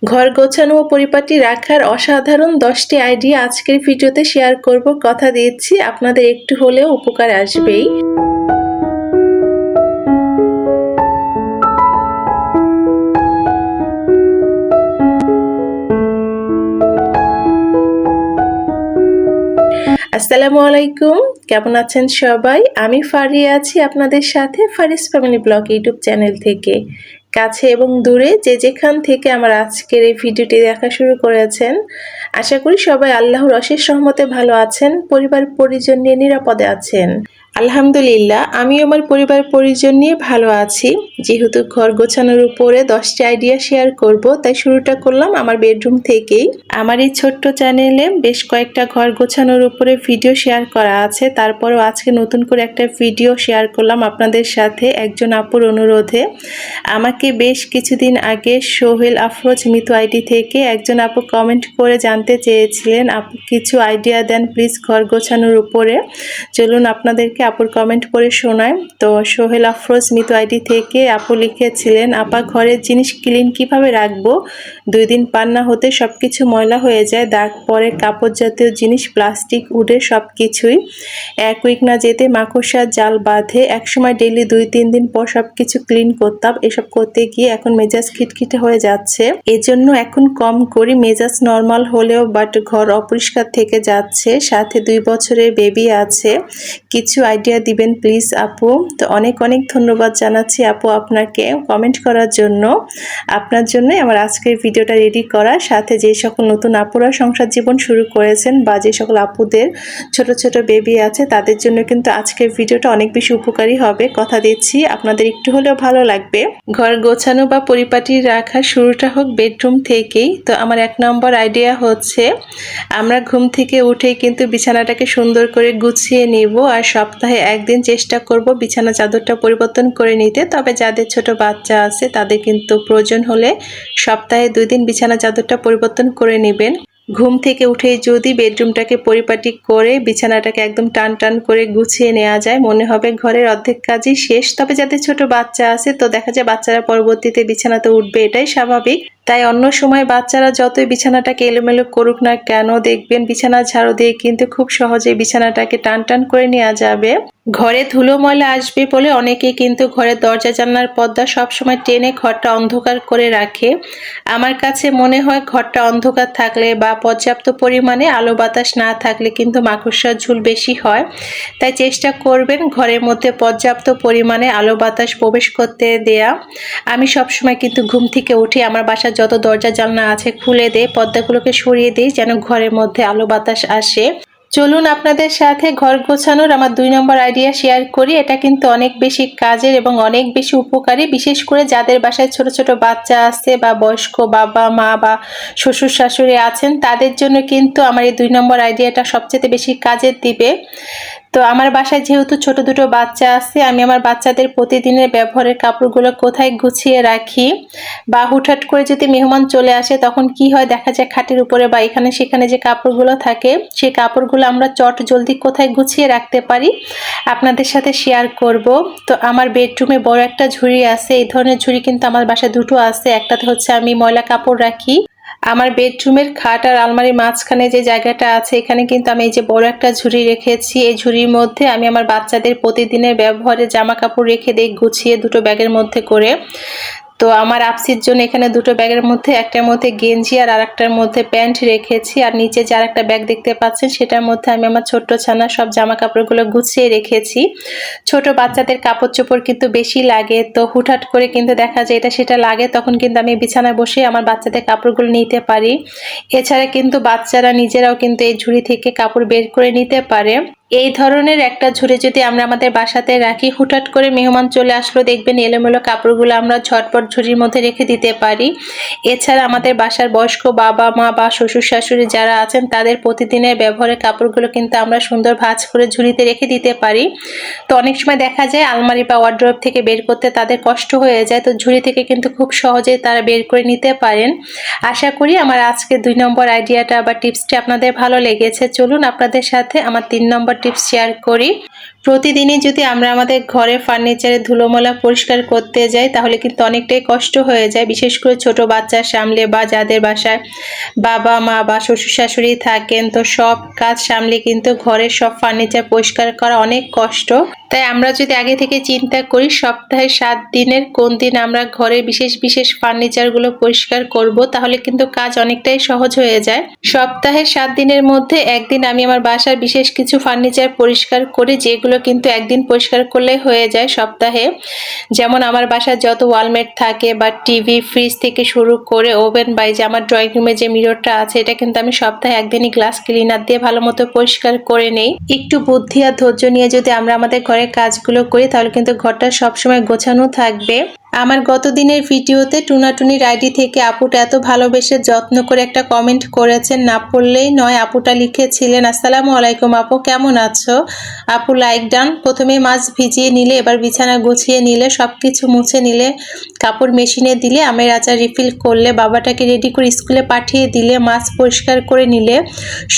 ঘর গোছানো ও পরিপাটি রাখার অসাধারণ 10টি আইডিয়া আজকের ভিডিওতে শেয়ার করব। কথা দিচ্ছি আপনাদের একটু হলেও উপকার আসবেই। আসসালামু আলাইকুম, কেমন আছেন সবাই? আমি ফারিয়া আছি আপনাদের সাথে Faris family blog YouTube channel থেকে। কাছে এবং দূরে যে যেখান থেকে আমার আজকের এই ভিডিওটি দেখা শুরু করেছেন, আশা করি সবাই আল্লাহর অশেষ রহমতে ভালো আছেন, পরিবার পরিজন নিয়ে নিরাপদে আছেন। আলহামদুলিল্লাহ, আমি আমার পরিবার পরিজন নিয়ে ভালো আছি। যেহেতু ঘর গোছানোর উপরে 10টি আইডিয়া শেয়ার করব, তাই শুরুটা করলাম আমার বেডরুম থেকেই। আমার এই ছোট্ট চ্যানেলে বেশ কয়েকটা ঘর গোছানোর উপরে ভিডিও শেয়ার করা আছে, তারপরেও আজকে নতুন করে একটা ভিডিও শেয়ার করলাম আপনাদের সাথে একজন আপুর অনুরোধে। আমাকে বেশ কিছুদিন আগে সোহেল আফরোজ মিতু আইডি থেকে একজন আপু কমেন্ট করে জানতে চেয়েছিলেন, আপু কিছু আইডিয়া দেন প্লিজ ঘর গোছানোর উপরে। চলুন আপনাদেরকে আপুর কমেন্ট পড়ে শোনায়। তো সোহেল আফরোজ মিতু আইডি থেকে আপু লিখেছিলেন, আপা ঘরের জিনিস ক্লিন কিভাবে রাখবো? 2 দিন পার না হতে সব কিছু ময়লা হয়ে যায়, দাগ পরে, কাপড় জাতীয় জিনিস, প্লাস্টিক, উডের সব কিছুই। 1 উইক না যেতে মাকড়সার জাল বাঁধে। একসময় ডেইলি 2-3 দিন পর সব কিছু ক্লিন করতাম, এসব করতে গিয়ে এখন মেজাজ খিটখিটে হয়ে যাচ্ছে। এজন্য এখন কম করি, মেজাজ নর্মাল হলেও বাট ঘর অপরিষ্কার থেকে যাচ্ছে। সাথে 2 বছরের বেবি আছে, কিছু আইডিয়া দিবেন প্লিজ আপু। তো অনেক অনেক ধন্যবাদ জানাচ্ছি আপু আপনাকে কমেন্ট করার জন্য। আপনার জন্যই আমার আজকের ভিডিওটা রেডি করা। সাথে যে সকল নতুন আপুরা সংসার জীবন শুরু করেছেন বা যে সকল আপুদের ছোট ছোট বেবি আছে, তাদের জন্য কিন্তু আজকের ভিডিওটা অনেক বেশি উপকারী হবে। কথা দিচ্ছি আপনাদের একটু হলেও ভালো লাগবে। ঘর গোছানো বা পরিপাটি রাখার শুরুটা হোক বেডরুম থেকেই। তো আমার 1 নম্বর আইডিয়া হচ্ছে, আমরা ঘুম থেকে উঠেই কিন্তু বিছানাটাকে সুন্দর করে গুছিয়ে নিব, আর সপ্তাহে 1 দিন চেষ্টা করব বিছানা চাদরটা পরিবর্তন করে নিতে। তবে যাদের ছোট বাচ্চা আছে তাদের কিন্তু প্রয়োজন হলে সপ্তাহে 2 দিন বিছানা চাদরটা পরিবর্তন করে নেবেন। ঘুম থেকে উঠেই যদি বেডরুমটাকে পরিপাটি করে বিছানাটাকে একদম টান টান করে গুছিয়ে নেওয়া যায়, মনে হবে ঘরের অর্ধেক কাজই শেষ। তবে যাদের ছোট বাচ্চা আছে তো দেখা যায় বাচ্চারা পরবর্তীতে বিছানাতে উঠবে, এটাই স্বাভাবিক। তাই অন্য সময় বাচ্চারা যতই বিছানাটাকে এলোমেলো করুক না কেন, দেখবেন বিছানা ঝাড়ু দিয়ে কিন্তু খুব সহজে বিছানাটাকে টান টান করে নেওয়া যাবে। ঘরে ধুলো ময়লা আসবে বলে অনেকে কিন্তু ঘরের দরজা জানলার পর্দা সবসময় টেনে ঘরটা অন্ধকার করে রাখে। আমার কাছে মনে হয় ঘরটা অন্ধকার থাকলে বা পর্যাপ্ত পরিমাণে আলো বাতাস না থাকলে কিন্তু মাকড়সার ঝুল বেশি হয়। তাই চেষ্টা করবেন ঘরের মধ্যে পর্যাপ্ত পরিমাণে আলো বাতাস প্রবেশ করতে দেয়া। আমি সবসময় কিন্তু ঘুম থেকে উঠে আমার বাসার যত দরজা জানলা আছে খুলে দেই, পর্দাগুলোকে সরিয়ে দিই যেন ঘরের মধ্যে আলো বাতাস আসে। চলুন আপনাদের সাথে ঘর গোছানোর আমার 2 নম্বর আইডিয়া শেয়ার করি। এটা কিন্তু অনেক বেশি কাজের এবং অনেক বেশি উপকারী, বিশেষ করে যাদের বাসায় ছোট ছোট বাচ্চা আছে বা বয়স্ক বাবা মা বা শ্বশুর শাশুড়ি আছেন, তাদের জন্য কিন্তু আমার এই 2 নম্বর আইডিয়াটা সবচেয়ে বেশি কাজের দিবে। তো আমার বাসায় যেহেতু ছোট দুটো বাচ্চা আছে, আমি আমার বাচ্চাদের প্রতিদিনের ব্যবহারের কাপড়গুলো কোথায় গুছিয়ে রাখি, বা হুটহাট করে যদি মেহমান চলে আসে তখন কি হয়, দেখা যায় খাটের উপরে বা এখানে সেখানে যে কাপড়গুলো থাকে, সেই কাপড়গুলো আমরা চট জলদি কোথায় গুছিয়ে রাখতে পারি আপনাদের সাথে শেয়ার করব। তো আমার বেডরুমে বড় একটা ঝুড়ি আছে, এই ধরনের ঝুড়ি কিন্তু আমার বাসায় দুটো আছে। একটাতে হচ্ছে আমি ময়লা কাপড় রাখি। আমার বেডরুমের খাট আর আলমারির মাঝখানে যে জায়গাটা আছে, এখানে কিন্তু আমি এই যে বড় একটা ঝুড়ি রেখেছি। এই ঝুড়ির মধ্যে আমি আমার বাচ্চাদের প্রতিদিনের ব্যবহারে জামা কাপড় রেখে দিই গুছিয়ে 2টো ব্যাগের মধ্যে করে। তো আমার আপসির জন্য এখানে 2টো ব্যাগের মধ্যে একটার মধ্যে গেঞ্জি আর আরেকটার মধ্যে প্যান্ট রেখেছি, আর নিচে যে আরেকটা ব্যাগ দেখতে পাচ্ছেন সেটার মধ্যে আমি আমার ছোট্ট ছানা সব জামা কাপড়গুলো গুছিয়ে রেখেছি। ছোট বাচ্চাদের কাপড় চোপড় কিন্তু বেশি লাগে, তো হুটহাট করে কিন্তু দেখা যায় এটা সেটা লাগে, তখন কিন্তু আমি বিছানায় বসে আমার বাচ্চাদের কাপড়গুলো নিতে পারি। এছাড়া কিন্তু বাচ্চারা নিজেরাও কিন্তু এই ঝুড়ি থেকে কাপড় বের করে নিতে পারে। এই ধরনের একটা ঝুড়ি যদি আমরা আমাদের বাসাতে রাখি, হুটহাট করে মেহমান চলে আসলো, দেখবেন এলোমেলো কাপড়গুলো আমরা ঝটপট ঝুড়ির মধ্যে রেখে দিতে পারি। এছাড়া আমাদের বাসার বয়স্ক বাবা মা বা শ্বশুর শাশুড়ি যারা আছেন, তাদের প্রতিদিনের ব্যবহারের কাপড়গুলো কিন্তু আমরা সুন্দর ভাঁজ করে ঝুড়িতে রেখে দিতে পারি। তো অনেক সময় দেখা যায় আলমারি বা ওয়ার্ড্রোব থেকে বের করতে তাদের কষ্ট হয়ে যায়, তো ঝুড়ি থেকে কিন্তু খুব সহজেই তারা বের করে নিতে পারেন। আশা করি আমার আজকে 2 নম্বর আইডিয়াটা বা টিপসটি আপনাদের ভালো লেগেছে। চলুন আপনাদের সাথে আমার 3 নম্বর টিপস শেয়ার করি। প্রতিদিনই যদি আমরা আমাদের ঘরের ফার্নিচারে ধুলোময়লা পরিষ্কার করতে যাই তাহলে কিন্তু অনেকটাই কষ্ট হয়ে যায়, বিশেষ করে ছোট বাচ্চা সামলে বা যাদের বাসায় বাবা মা বা শ্বশুর শাশুড়ি থাকেন, তো সব কাজ সামলে কিন্তু ঘরের সব ফার্নিচার পরিষ্কার করা অনেক কষ্ট। তাই আমরা যদি আগে থেকে চিন্তা করি সপ্তাহে 7 দিনের কোন দিন আমরা ঘরের বিশেষ বিশেষ ফার্নিচারগুলো পরিষ্কার করব, তাহলে কিন্তু কাজ অনেকটাই সহজ হয়ে যায়। সপ্তাহে 7 দিনের মধ্যে একদিন আমি আমার বাসার বিশেষ কিছু ফার্নিচার পরিষ্কার করি, যেগুলো কিন্তু একদিন পরিষ্কার করলে হয়ে যায় সপ্তাহে। যেমন আমার বাসার যত ওয়ালমেট থাকে বা টিভি ফ্রিজ থেকে শুরু করে ওভেন বা যে আমার ড্রয়িং রুমে যে মিররটা আছে, এটা কিন্তু আমি সপ্তাহে একদিনই গ্লাস ক্লিনার দিয়ে ভালো মতো পরিষ্কার করে নেই। একটু বুদ্ধি আর ধৈর্য নিয়ে যদি আমরা আমাদের ঘরের কাজগুলো করি তাহলে কিন্তু ঘরটা সবসময় গোছানো থাকবে। আমার গত দিনের ভিডিওতে টুনাটুনির আইডি থেকে আপুটা এত ভালোবেসে যত্ন করে একটা কমেন্ট করেছেন, না পড়লেই নয়। আপুটা লিখেছিলেন, আসসালামু আলাইকুম আপু, কেমন আছো? আপু লাইক ডান। প্রথমে মাছ ভিজিয়ে নিলে, এবার বিছানা গুছিয়ে নিলে, সব কিছু মুছে নিলে, কাপড় মেশিনে দিলে, আমের আচার রিফিল করলে, বাবাটাকে রেডি করে স্কুলে পাঠিয়ে দিলে, মাছ পরিষ্কার করে নিলে,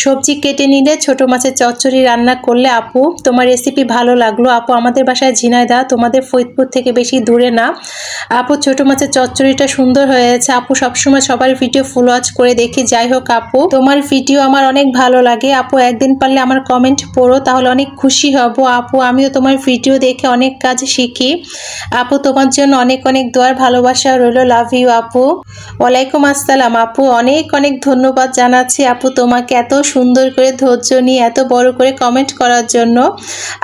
সবজি কেটে নিলে, ছোট মাছের চচ্চড়ি রান্না করলে। আপু তোমার রেসিপি ভালো লাগলো। আপু আমাদের বাসায় ঝিনাইদহ, তোমাদের ফরিদপুর থেকে বেশি দূরে না। আপু ছোট মাছের চচ্চড়িটা সুন্দর হয়েছে। আপু সবসময় সবার ভিডিও ফুল ওয়াচ করে দেখি। যাই হোক আপু, তোমার ভিডিও আমার অনেক ভালো লাগে। আপু একদিন পারলে আমার কমেন্ট পড়ো, তাহলে অনেক খুশি হব। আপু আমিও তোমার ভিডিও দেখে অনেক কাজ শিখি। আপু তোমার জন্য অনেক অনেক দোয়ার ভালোবাসা রইল। লাভ ইউ আপু। ওয়ালাইকুম আসসালাম আপু, অনেক অনেক ধন্যবাদ জানাচ্ছি আপু তোমাকে এত সুন্দর করে ধৈর্য নিয়ে এত বড় করে কমেন্ট করার জন্য।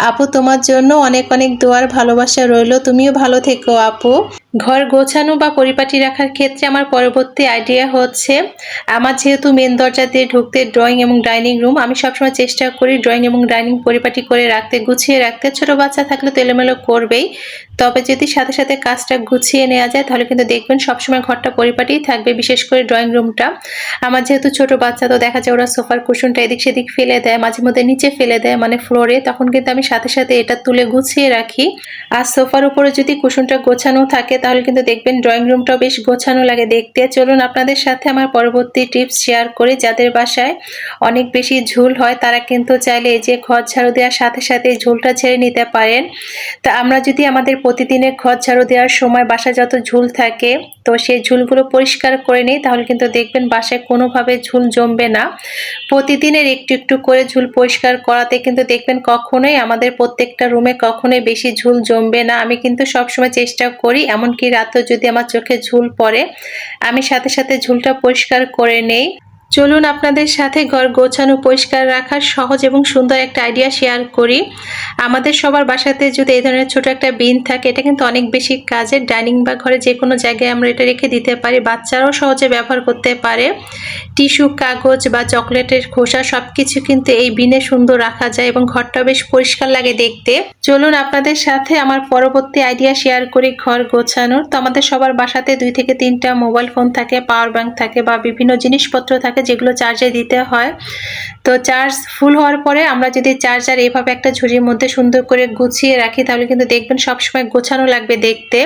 আপু তোমার জন্য অনেক অনেক দোয়ার ভালোবাসা রইল। তুমিও ভালো থেকো আপু। ঘর গোছানো বা পরিপাটি রাখার ক্ষেত্রে আমার পরবর্তী আইডিয়া হচ্ছে, আমার যেহেতু মেন দরজা দিয়ে ঢুকতে ড্রয়িং এবং ডাইনিং রুম, আমি সবসময় চেষ্টা করি ড্রয়িং এবং ডাইনিং পরিপাটি করে রাখতে, গুছিয়ে রাখতে। ছোট বাচ্চা থাকলে তো এলোমেলো করবেই, তবে যদি সাথে সাথে কাজটা গুছিয়ে নেওয়া যায় তাহলে কিন্তু দেখবেন সবসময় ঘরটা পরিপাটিই থাকবে। বিশেষ করে ড্রয়িং রুমটা, আমার যেহেতু ছোট বাচ্চা, তো দেখা যায় ওরা সোফার কুশনটা এদিক সেদিক ফেলে দেয়, মাঝে মধ্যে নিচে ফেলে দেয়, মানে ফ্লোরে, তখন কিন্তু আমি সাথে সাথে এটা তুলে গুছিয়ে রাখি। আর সোফার উপরে যদি কুশনটা গোছানো থাকে তাহলে কিন্তু দেখবেন ড্রয়িং রুমটাও বেশ গোছানো লাগে দেখতে। চলুন আপনাদের সাথে আমার পরবর্তী টিপস শেয়ার করি। যাদের বাসায় অনেক বেশি ঝুল হয় তারা কিন্তু চাইলে এই যে ঘর ঝাড়ু দেওয়ার সাথে সাথে ঝুলটা ছেড়ে নিতে পারেন। তা আমরা যদি আমাদের প্রতিদিনের ঘর ঝাড়ু দেওয়ার সময় বাসায় যত ঝুল থাকে তো সেই ঝুলগুলো পরিষ্কার করে নিই, তাহলে কিন্তু দেখবেন বাসায় কোনোভাবে ঝুল জমবে না। প্রতিদিনের একটু একটু করে ঝুল পরিষ্কার করাতে কিন্তু দেখবেন কখনোই আমাদের প্রত্যেকটা রুমে কখনোই বেশি ঝুল জমবে না। আমি কিন্তু সবসময় চেষ্টা করি, এমনকি রাতেও যদি আমার চোখে ঝুল পড়ে আমি সাথে সাথে ঝুলটা পরিষ্কার করে নেই। চলুন আপনাদের সাথে ঘর গোছানো পরিষ্কার রাখার সহজ এবং সুন্দর একটা আইডিয়া শেয়ার করি। আমাদের সবার বাসাতে যদি এই ধরনের ছোট একটা বিন থাকে, এটা কিন্তু অনেক বেশি কাজের। ডাইনিং বা ঘরে যে কোনো জায়গায় আমরা এটা রেখে দিতে পারি, বাচ্চারাও সহজে ব্যবহার করতে পারে। টিস্যু, কাগজ বা চকলেটের খোসা সবকিছু কিন্তু এই বিনে সুন্দর রাখা যায় এবং ঘরটা বেশ পরিষ্কার লাগে দেখতে। চলুন আপনাদের সাথে আমার পরবর্তী আইডিয়া শেয়ার করি ঘর গোছানোর। তো আমাদের সবার বাসাতে 2 থেকে 3টা মোবাইল ফোন থাকে, পাওয়ার ব্যাংক থাকে বা বিভিন্ন জিনিসপত্র থাকে যেগুলো চার্জে দিতে হয়। তো চার্জ ফুল হওয়ার পরে আমরা যদি চার্জার এভাবে একটা ঝুড়ির মধ্যে সুন্দর করে গুছিয়ে রাখি তাহলে কিন্তু দেখবেন সবসময় গোছানো লাগবে দেখতে।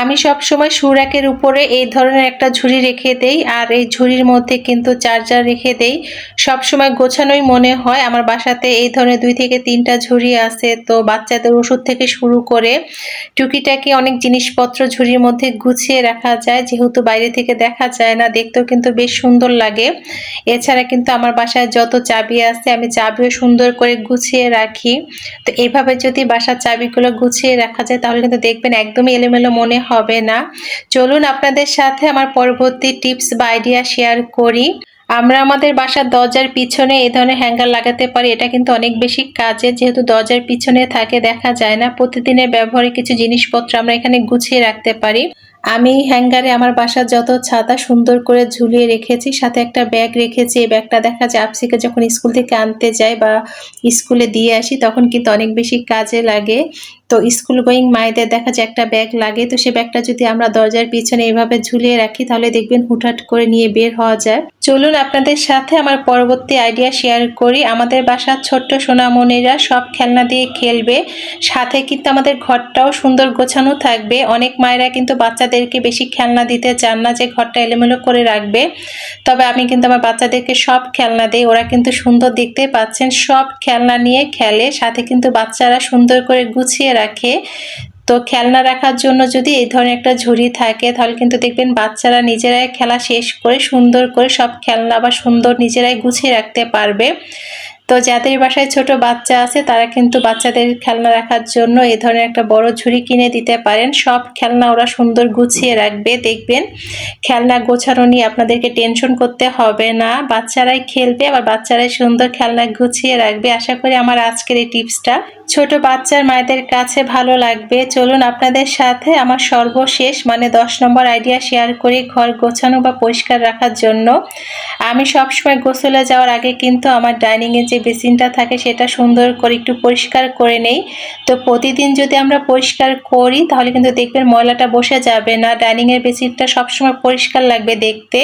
আমি সবসময় শু র্যাকের উপরে এই ধরনের একটা ঝুড়ি রেখে দেই, আর এই ঝুড়ির মধ্যে কিন্তু চার্জার রেখে দেই। সবসময় গোছানোই মনে হয়। আমার বাসাতে এই ধরনের 2 থেকে 3টা ঝুড়ি আছে। তো বাচ্চাদের ওষুধ থেকে শুরু করে টুকিটাকি অনেক জিনিসপত্র ঝুড়ির মধ্যে গুছিয়ে রাখা যায়, যেহেতু বাইরে থেকে দেখা যায় না, দেখতেও কিন্তু বেশ সুন্দর লাগে। এছাড়া কিন্তু আমার বাসায় যত চাবি আছে আমি চাবিও সুন্দর করে গুছিয়ে রাখি। তো এইভাবে যদি বাসার চাবিগুলো গুছিয়ে রাখা যায় তাহলে কিন্তু দেখবেন একদমই এলোমেলো মনে হবে না। চলুন আপনাদের সাথে আমার পরবর্তী টিপস বা আইডিয়া শেয়ার করি। আমরা আমাদের বাসার দরজার পিছনে এই ধরনের হ্যাঙ্গার লাগাতে পারি। এটা কিন্তু অনেক বেশি কাজের, যেহেতু দরজার পিছনে থাকে দেখা যায় না। প্রতিদিনের ব্যবহারে কিছু জিনিসপত্র আমরা এখানে গুছিয়ে রাখতে পারি। আমি হ্যাঙ্গারে আমার বাসার যত ছাতা সুন্দর করে ঝুলিয়ে রেখেছি, সাথে একটা ব্যাগ রেখেছি। এই ব্যাগটা দেখা যায় আপসিকে যখন স্কুল থেকে আনতে যাই বা স্কুলে দিয়ে আসি তখন কিন্তু অনেক বেশি কাজে লাগে। তো স্কুল গোয়িং মায়েদের দেখা যায় একটা ব্যাগ লাগে, তো সেই ব্যাগটা যদি আমরা দরজার পিছনে এইভাবে ঝুলিয়ে রাখি তাহলে দেখবেন হুটহাট করে নিয়ে বের হওয়া যায়। চলুন আপনাদের সাথে আমার পরবর্তী আইডিয়া শেয়ার করি। আমাদের বাসার ছোট্ট সোনামণিরা সব খেলনা দিয়ে খেলবে, সাথে কিন্তু আমাদের ঘরটাও সুন্দর গোছানো থাকবে। অনেক মায়েরা কিন্তু বাচ্চাদেরকে বেশি খেলনা দিতে চান না, যে ঘরটা এলোমেলো করে রাখবে, তবে আমি কিন্তু আমার বাচ্চাদেরকে সব খেলনা দিই। ওরা কিন্তু সুন্দর, দেখতে পাচ্ছেন সব খেলনা নিয়ে খেলে, সাথে কিন্তু বাচ্চারা সুন্দর করে গুছিয়ে রাখে। তো খেলনা রাখার জন্য যদি এই ধরনের একটা ঝুড়ি থাকে তাহলে কিন্তু দেখবেন বাচ্চারা নিজেরাই খেলা শেষ করে সুন্দর করে সব খেলনা বা সুন্দর নিজেরাই গুছিয়ে রাখতে পারবে। তো যাদের বাসায় ছোট বাচ্চা আছে তারা কিন্তু বাচ্চাদের খেলনা রাখার জন্য এই ধরনের একটা বড় ঝুড়ি কিনে দিতে পারেন। সব খেলনা ওরা সুন্দর গুছিয়ে রাখবে, দেখবেন খেলনা গোছানো নিয়ে আপনাদেরকে টেনশন করতে হবে না। বাচ্চারাই খেলবে, আবার বাচ্চারাই সুন্দর খেলনা গুছিয়ে রাখবে। আশা করি আমার আজকের এই টিপসটা ছোট বাচ্চার মায়েদের কাছে ভালো লাগবে। চলুন আপনাদের সাথে আমার সর্বশেষ 10 নম্বর আইডিয়া শেয়ার করি ঘর গোছানো বা পরিষ্কার রাখার জন্য। আমি সবসময় গোসলে যাওয়ার আগে কিন্তু আমার ডাইনিংয়ে যে বেসিনটা থাকে সেটা সুন্দর করে একটু পরিষ্কার করে নেই। তো প্রতিদিন যদি আমরা পরিষ্কার করি তাহলে কিন্তু দেখবেন ময়লাটা বসে যাবে না, ডাইনিংয়ের বেসিনটা সবসময় পরিষ্কার লাগবে দেখতে।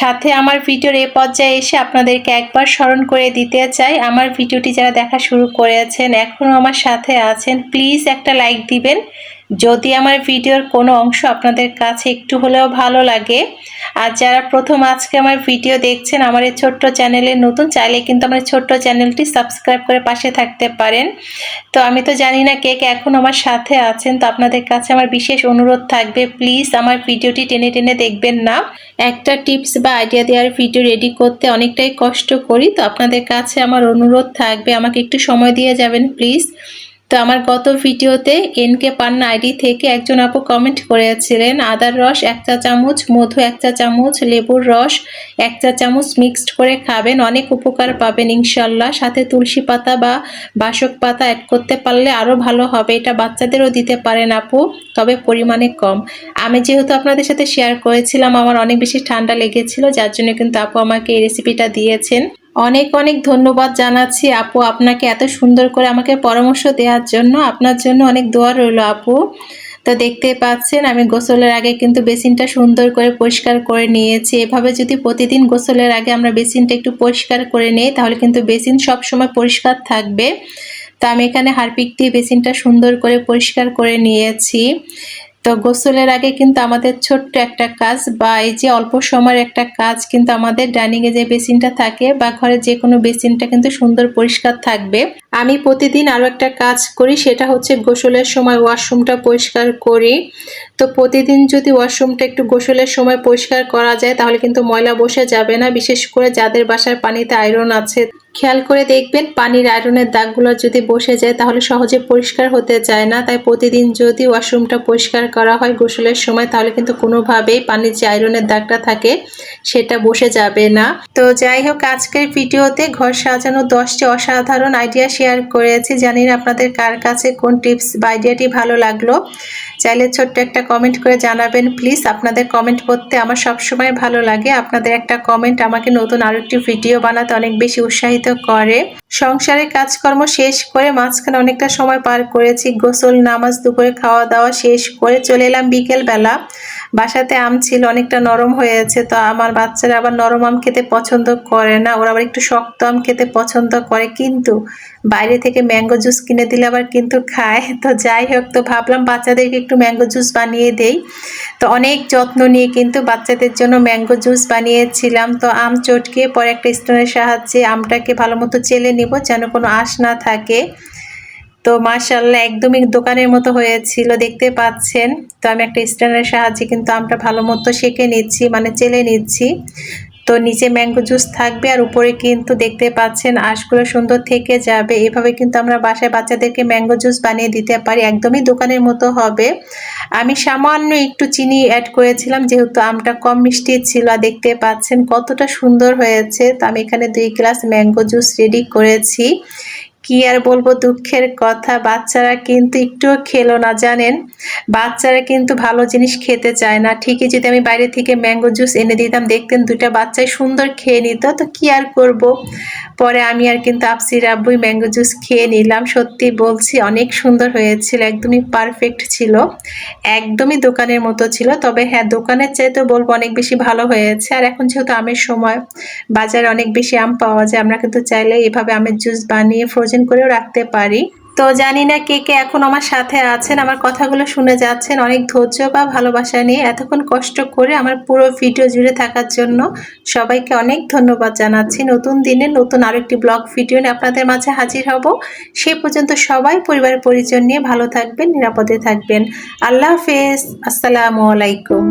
সাথে আমার ভিডিওর এই পর্যায়ে এসে আপনাদেরকে একবার স্মরণ করে দিতে চাই, আমার ভিডিওটি যারা দেখা শুরু করেছেন এখনও আমার সাথে আছেন, প্লিজ একটা লাইক দিবেন যদি আমার ভিডিওর কোনো অংশ আপনাদের কাছে একটু হলেও ভালো লাগে। আর যারা প্রথম আজকে আমার ভিডিও দেখছেন আমার এই ছোট্ট চ্যানেলে নতুন, চাইলে কিন্তু আমার ছোট্ট চ্যানেলটি সাবস্ক্রাইব করে পাশে থাকতে পারেন। তো আমি তো জানি না কে কে এখন আমার সাথে আছেন, তো আপনাদের কাছে আমার বিশেষ অনুরোধ থাকবে প্লিজ আমার ভিডিওটি টেনে টেনে দেখবেন না। একটা টিপস বা আইডিয়া দেওয়ার ভিডিও রেডি করতে অনেকটাই কষ্ট করি, তো আপনাদের কাছে আমার অনুরোধ থাকবে আমাকে একটু সময় দিয়ে যাবেন প্লিজ। তো আমার গত ভিডিওতে এনকে পান্না আইডি থেকে একজন আপু কমেন্ট করেছিলেন আদার রস 1 চা চামচ, মধু 1 চা চামচ, লেবুর রস 1 চা চামচ মিক্সড করে খাবেন, অনেক উপকার পাবেন ইনশাল্লাহ। সাথে তুলসী পাতা বা বাসক পাতা অ্যাড করতে পারলে আরও ভালো হবে। এটা বাচ্চাদেরও দিতে পারেন আপু, তবে পরিমাণে কম। আমি যেহেতু আপনাদের সাথে শেয়ার করেছিলাম আমার অনেক বেশি ঠান্ডা লেগেছিল, যার জন্য কিন্তু আপু আমাকে এই রেসিপিটা দিয়েছেন। অনেক অনেক ধন্যবাদ জানাচ্ছি আপু আপনাকে এত সুন্দর করে আমাকে পরামর্শ দেওয়ার জন্য। আপনার জন্য অনেক দোয়া রইল আপু। তো দেখতে পাচ্ছেন আমি গোসলের আগে কিন্তু বেসিনটা সুন্দর করে পরিষ্কার করে নিয়েছি। এভাবে যদি প্রতিদিন গোসলের আগে আমরা বেসিনটা একটু পরিষ্কার করে নিই তাহলে কিন্তু বেসিন সব সময় পরিষ্কার থাকবে। তো আমি এখানে হারপিক দিয়ে বেসিনটা সুন্দর করে পরিষ্কার করে নিয়েছি। তো গোসলের আগে কিন্তু আমাদের ছোট্ট একটা কাজ বা এই যে অল্প সময়ের একটা কাজ কিন্তু আমাদের ডাইনিংয়ে যে বেসিনটা থাকে বা ঘরে যে কোনো বেসিনটা কিন্তু সুন্দর পরিষ্কার থাকবে। আমি প্রতিদিন আরও একটা কাজ করি, সেটা হচ্ছে গোসলের সময় ওয়াশরুমটা পরিষ্কার করি। তো প্রতিদিন যদি ওয়াশরুমটা একটু গোসলের সময় পরিষ্কার করা যায় তাহলে কিন্তু ময়লা বসে যাবে না, বিশেষ করে যাদের বাসার পানিতে আয়রন আছে খেয়াল করে দেখবেন পানির আয়রনের দাগগুলো যদি বসে যায় তাহলে সহজে পরিষ্কার হতে চায় না। তাই প্রতিদিন যদি ওয়াশরুমটা পরিষ্কার করা হয় গোসলের সময় তাহলে কিন্তু কোনোভাবেই পানির যে আয়রনের দাগটা থাকে সেটা বসে যাবে না। তো যাই হোক, আজকের ভিডিওতে ঘর সাজানো 10টি অসাধারণ আইডিয়া শেয়ার করেছি। জানি না আপনাদের কার কাছে কোন টিপস বা আইডিয়াটি ভালো লাগলো, চাইলে ছোট্ট একটা কমেন্ট করে জানাবেন প্লিজ। আপনাদের কমেন্ট পড়তে আমার সবসময় ভালো লাগে। আপনাদের একটা কমেন্ট আমাকে নতুন আরও একটি ভিডিও বানাতে অনেক বেশি উৎসাহিত করে। সংসারের কাজকর্ম শেষ করে মাঝখানে অনেকটা সময় পার করেছি, গোসল, নামাজ, দুপুরে খাওয়া দাওয়া শেষ করে চলে এলাম বিকেল বেলা। বাসাতে আম ছিল, অনেকটা নরম হয়েছে। তো আমার বাচ্চারা আবার নরম আম খেতে পছন্দ করে না, ওরা আবার একটু শক্ত আম খেতে পছন্দ করে, কিন্তু বাইরে থেকে ম্যাঙ্গো জুস কিনে দিলে আবার কিন্তু খায়। তো যাই হোক, তো ভাবলাম বাচ্চাদেরকে একটু ম্যাঙ্গো জুস বানিয়ে দেই। তো অনেক যত্ন নিয়ে কিন্তু বাচ্চাদের জন্য ম্যাঙ্গো জুস বানিয়েছিলাম। তো আম চটকে পরে একটা স্টোনের সাহায্যে আমটাকে ভালো মতো চেলে নিব যেন কোনো আঁশ না থাকে। তো মাশাআল্লাহ একদমই দোকানের মতো হয়েছিল, দেখতে পাচ্ছেন। তো আমি একটা স্ট্যান্ডের সাহায্যে কিন্তু আমটা ভালো মতো সেঁকে নিচ্ছি, চেলে নিচ্ছি। তো নিচে ম্যাঙ্গো জুস থাকবে আর উপরে কিন্তু দেখতে পাচ্ছেন আঁশগুলো সুন্দর থেকে যাবে। এভাবে কিন্তু আমরা বাসায় বাচ্চাদেরকে ম্যাঙ্গো জুস বানিয়ে দিতে পারি, একদমই দোকানের মতো হবে। আমি সামান্য একটু চিনি অ্যাড করেছিলাম যেহেতু আমটা কম মিষ্টি ছিল। আর দেখতে পাচ্ছেন কতটা সুন্দর হয়েছে। তো আমি এখানে 2 গ্লাস ম্যাঙ্গো জুস রেডি করেছি। কি আর বলবো, দুঃখের কথা, বাচ্চারা কিন্তু একটুও খেলো না জানেন। বাচ্চারা কিন্তু ভালো জিনিস খেতে চায় না। ঠিকই যদি আমি বাইরে থেকে ম্যাঙ্গো জুস এনে দিতাম, দেখতেন দুইটা বাচ্চাই সুন্দর খেয়ে নিত। তো কি আর করব, পরে আমি আর কিন্তু আফসির আব্বুই ম্যাঙ্গো জুস খেয়ে নিলাম। সত্যি বলছি অনেক সুন্দর হয়েছিল, একদমই পারফেক্ট ছিল, একদমই দোকানের মতো ছিল। তবে হ্যাঁ, দোকানের চাইতে বলবো অনেক বেশি ভালো হয়েছে। আর এখন যেহেতু আমের সময়, বাজারে অনেক বেশি আম পাওয়া যায়, আমরা কিন্তু চাইলে এভাবে আমের জুস বানিয়ে ফ্রোজেন করেও রাখতে পারি। তো জানি না কে কে এখন আমার সাথে আছেন, আমার কথাগুলো শুনে যাচ্ছেন অনেক ধৈর্য বা ভালোবাসা নিয়ে। এতক্ষণ কষ্ট করে আমার পুরো ভিডিও জুড়ে থাকার জন্য সবাইকে অনেক ধন্যবাদ জানাচ্ছি। নতুন দিনে নতুন আরেকটি ব্লগ ভিডিও নিয়ে আপনাদের মাঝে হাজির হব। সেই পর্যন্ত সবাই পরিবারের পরিজন নিয়ে ভালো থাকবেন, নিরাপদে থাকবেন। আল্লাহ হাফেজ, আসসালামু আলাইকুম।